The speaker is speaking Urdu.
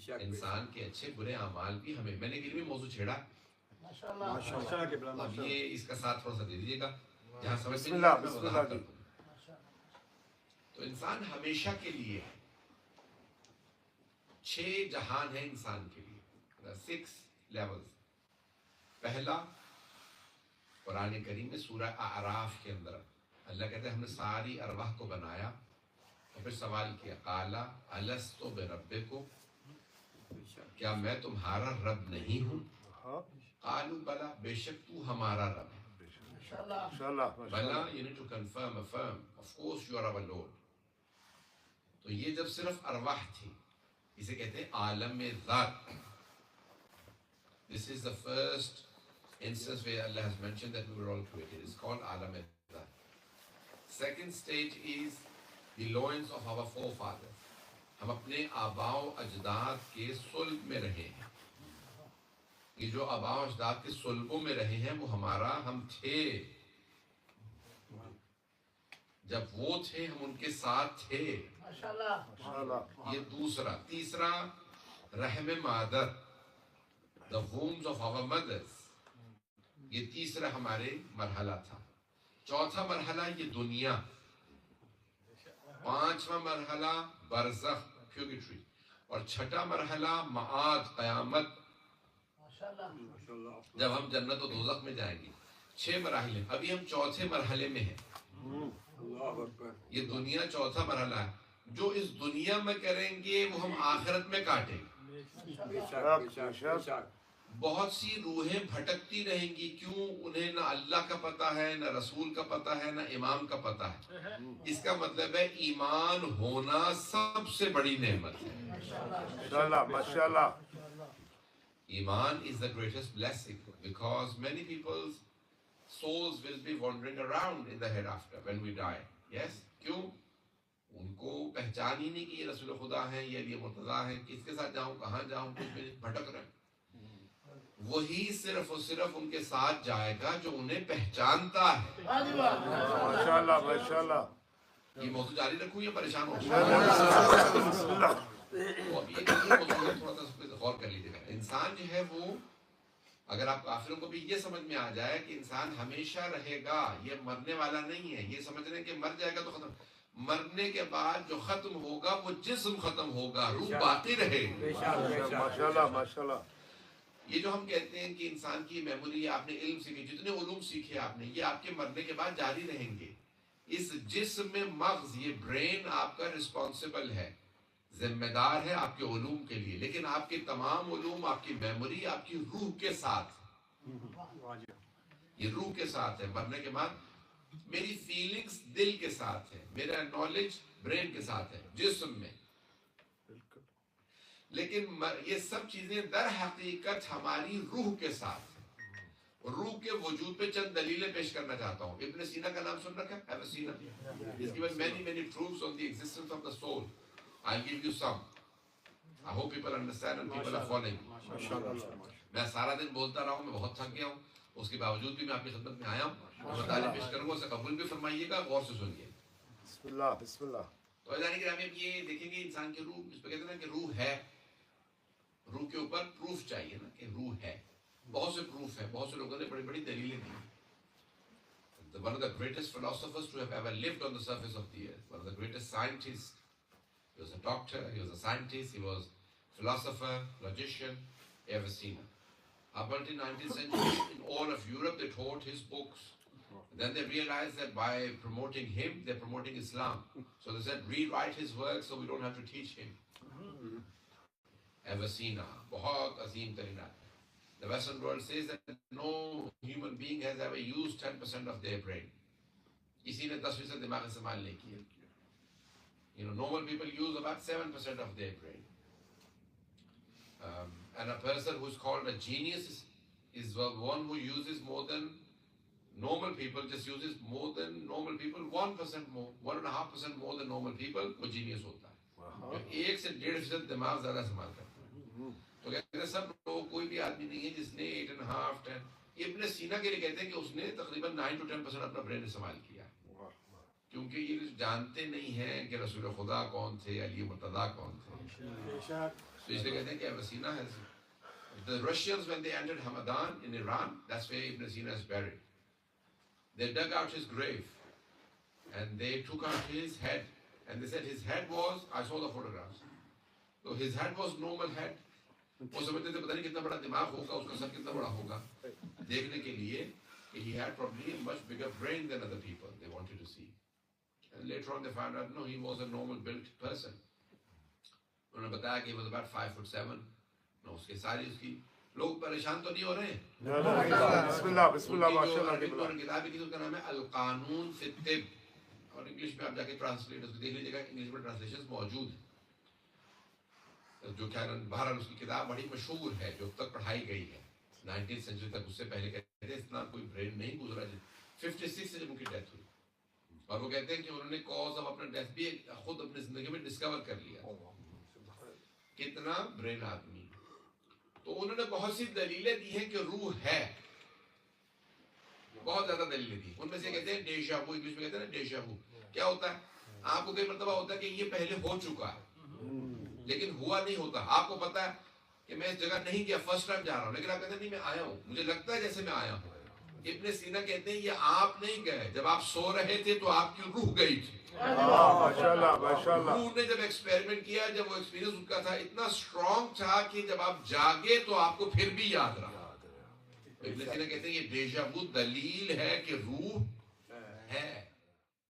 انسان کے اچھے برے اعمال بھی ہمیں، میں نے بھی موضوع چھیڑا، اب یہ اس کا ساتھ تھوڑا سا دے دیجیے گا جہاں سمجھ میں نہیں آتا میں وضاحت کر دوں۔ تو انسان ہمیشہ کے لیے 6 جہان ہیں انسان کے لیے، 6 لیولز۔ پہلا قرآن کریم میں سورہ اعراف کے اندر اللہ کہتے ہیں ہم نے ساری ارواح کو بنایا اور پھر سوال کیا قال الست بربکم، کیا میں تمہارا رب نہیں ہوں؟ قالوا بلا، بے شک تو ہمارا رب ہے۔ بلا you need to confirm, affirm, of course you are our Lord۔ تو یہ جب صرف ارواح تھی، اسے کہتے ہیں عالم ذات۔ This is the first instance where Allah has mentioned that we were all created. It's called عالم ذات۔ Second stage is the loins of our forefathers۔ ہم اپنے آباء و اجداد کے صلب میں رہے ہیں۔ یہ جو آباء و اجداد کے صلبوں میں رہے ہیں وہ ہمارا ہم تھے، جب وہ تھے ہم ان کے ساتھ تھے۔ یہ دوسرا۔ تیسرا رحم مادر، the wombs of our mothers، یہ تیسرا ہمارے مرحلہ تھا۔ چوتھا مرحلہ یہ دنیا، پانچواں مرحلہ برزخ پیوریٹری، اور چھٹا مرحلہ معاد قیامت، جب ہم جنت و دوزخ میں جائیں گے۔ 6 مراحل ہیں، ابھی ہم چوتھے مرحلے میں ہیں۔ یہ دنیا چوتھا مرحلہ ہے، جو اس دنیا میں کریں گے وہ ہم آخرت میں کاٹیں گے۔ بہت سی روحیں بھٹکتی رہیں گی، کیوں؟ انہیں نہ اللہ کا پتہ ہے، نہ رسول کا پتہ ہے، نہ امام کا پتہ ہے۔ اس کا مطلب ہے ایمان ہونا سب سے بڑی نعمت ہے۔ ماشاءاللہ۔ Iman is the greatest blessing because many people's souls will be wandering around in the hereafter when we die. Yes? کیوں؟ ان کو پہچان ہی نہیں کہ یہ رسول خدا ہیں، یہ علی مرتضیٰ ہیں، کس کے ساتھ جاؤں، کہاں جاؤں، کچھ بھی بھٹک رہے ہیں۔ وہی صرف اور صرف ان کے ساتھ جائے گا جو انہیں پہچانتا ہے۔ ماشاءاللہ ماشاءاللہ۔ یہ موضوع جاری رکھوں یا پریشان ہو؟ اب یہ موضوع تھوڑا سا اس پہ غور کر لیجیے گا۔ انسان جو ہے وہ، اگر آپ کافروں کو بھی یہ سمجھ میں آ جائے کہ انسان ہمیشہ رہے گا، یہ مرنے والا نہیں ہے، یہ سمجھ رہے ہیں کہ مر جائے گا تو ختم۔ مرنے کے بعد جو ختم ہوگا وہ جسم ختم ہوگا، روح باقی رہے گی۔ ماشاءاللہ ماشاءاللہ۔ یہ جو ہم کہتے ہیں کہ انسان کی میموری، آپ نے علم سیکھے، جتنے علوم سیکھے آپ نے، یہ آپ کے مرنے کے بعد جاری رہیں گے۔ اس جسم میں مغز، یہ برین آپ کا رسپانسبل ہے، ذمہ دار ہے آپ کے علوم کے لیے، لیکن آپ کے تمام علوم، آپ کی میموری آپ کی روح کے ساتھ، یہ روح کے ساتھ ہے۔ مرنے کے بعد میری فیلنگز دل کے ساتھ ہے، میرا نالج برین کے ساتھ ہے، جسم میں۔ لیکن یہ سب چیزیں در حقیقت ہماری روح کے ساتھ ہیں۔ روح کے وجود پہ چند دلیلیں پیش کرنا چاہتا ہوں۔ ابن سینا کا نام سن رکھا ہے؟ ابن سینا has given many proofs on the existence of the soul. I'll give you some. I hope people understand and people are following. میں سارا دن بولتا رہا ہوں، میں بہت تھک گیا ہوں، اس کے باوجود بھی میں آپ کی خدمت میں آیا ہوں، میں مطالعہ پیش کروں گا، اسے قبول بھی فرمائیے گا، غور سے سنیے۔ بسم اللہ بسم اللہ۔ تو عزیزان گرامی، اب یہ دیکھیں گے انسان کی روح، اس پہ کہتے ہیں نا کہ روح ہے، روح کے اوپر پروف چاہیے نا کہ روح ہے۔ بہت سے پروف ہیں، بہت سے لوگوں نے بڑی بڑی دلیلیں دی۔ One of the greatest philosophers to have ever lived on the surface of the earth, one of the greatest scientists. He was a doctor, he was a scientist, he was philosopher, logician, Avicenna. Up until 19th century, in all of Europe, they taught his books. Then they realized that by promoting him, they're promoting Islam. So they said, rewrite his works so we don't have to teach him. Avicenna, bahut azim tarina. The Western world says that no human being has ever used 10% of their brain. Kisi ne 10% dimag istemal nahi kiya. You know, normal people use about 7% of their brain. And a person who's called a genius is one who uses more than normal people, just uses more than normal people, 1% more, 1.5% more than normal people, وہ genius ہوتا ہے۔ جو 1 سے 1.5% دماغ زیادہ استعمال کرتا ہے۔ تو کہتے ہیں سب لوگ، کوئی بھی آدمی نہیں ہے جس نے 8.5 10۔ ابن سینا کے لیے کہتے ہیں کہ اس نے تقریباً 9 to 10% اپنا برین استعمال کیا، کیونکہ یہ جانتے نہیں ہیں کہ رسول خدا کون تھے، علی مرتضیٰ کون تھے۔ تو اس لیے کہتے ہیں کہ Ibn Sina has, the Russians when they entered Hamadan in Iran, that's where Ibn Sina is buried. They dug out his grave and they took out his head and they said his head was, I saw the photographs, so his head was normal head. وہ سمجھتے تھے پتہ نہیں کتنا بڑا دماغ ہوگا, اس کا سر کتنا بڑا ہوگا, دیکھنے کے لیے کہ he had probably a much bigger brain than other people they wanted to see. And later on they found out no, he was a normal built person. انہوں نے بتایا کہ he was about 5'7". نو اس کے ساری اس کی لوگ پریشان تو نہیں ہو رہے ہیں. بسم اللہ بسم اللہ ماشاءاللہ. کتاب کی اس کا نام ہے القانون فی الطب, اور انگلش میں آپ جا کے ٹرانسلیٹ اس کو دیکھ لیجیے گا, انگلش میں ٹرانسلیشن موجود ہیں جو کہ بہرحال اس کی کتاب بڑی مشہور ہے جو اب تک پڑھائی گئی ہے 19th سینچری تک. اس سے پہلے کہتے ہیں اتنا کوئی برین نہیں گزرا. 56 سے جب ان کی ڈیتھ ہوئی, اور وہ کہتے ہیں کہ انہوں نے کاز آف اپنا ڈیتھ بھی خود اپنی زندگی میں ڈسکور کر لیا کتنا برین آدمی. تو انہوں نے بہت سی دلیلیں دی ہیں کہ روح ہے, بہت زیادہ دلیلیں دی. ان میں سے کہتے ہیں ڈیجا وو, انگلش میں کہتے ہیں نا ڈیجا وو. کیا ہوتا ہے, آپ کو کئی مرتبہ ہوتا ہے کہ یہ پہلے ہو چکا ہے لیکن ہوا نہیں ہوتا. آپ کو پتا ہے کہ میں اس جگہ نہیں گیا, فرسٹ ٹائم جا رہا ہوں, لیکن آپ کہتے ہیں نہیں میں آیا ہوں, مجھے لگتا ہے جیسے میں آیا ہوں. ابن سینا کہتے ہیں یہ آپ نہیں گئے, جب آپ سو رہے تھے تو آپ کی روح گئی تھی. روح نے جب ایکسپیریمنٹ کیا, جب وہ ایکسپیرینس ان کا تھا اتنا اسٹرانگ تھا کہ جب آپ جاگے تو آپ کو پھر بھی یاد رہا. ابن سینا کہتے ہیں یہ ڈیجا وو دلیل ہے کہ روح ہے.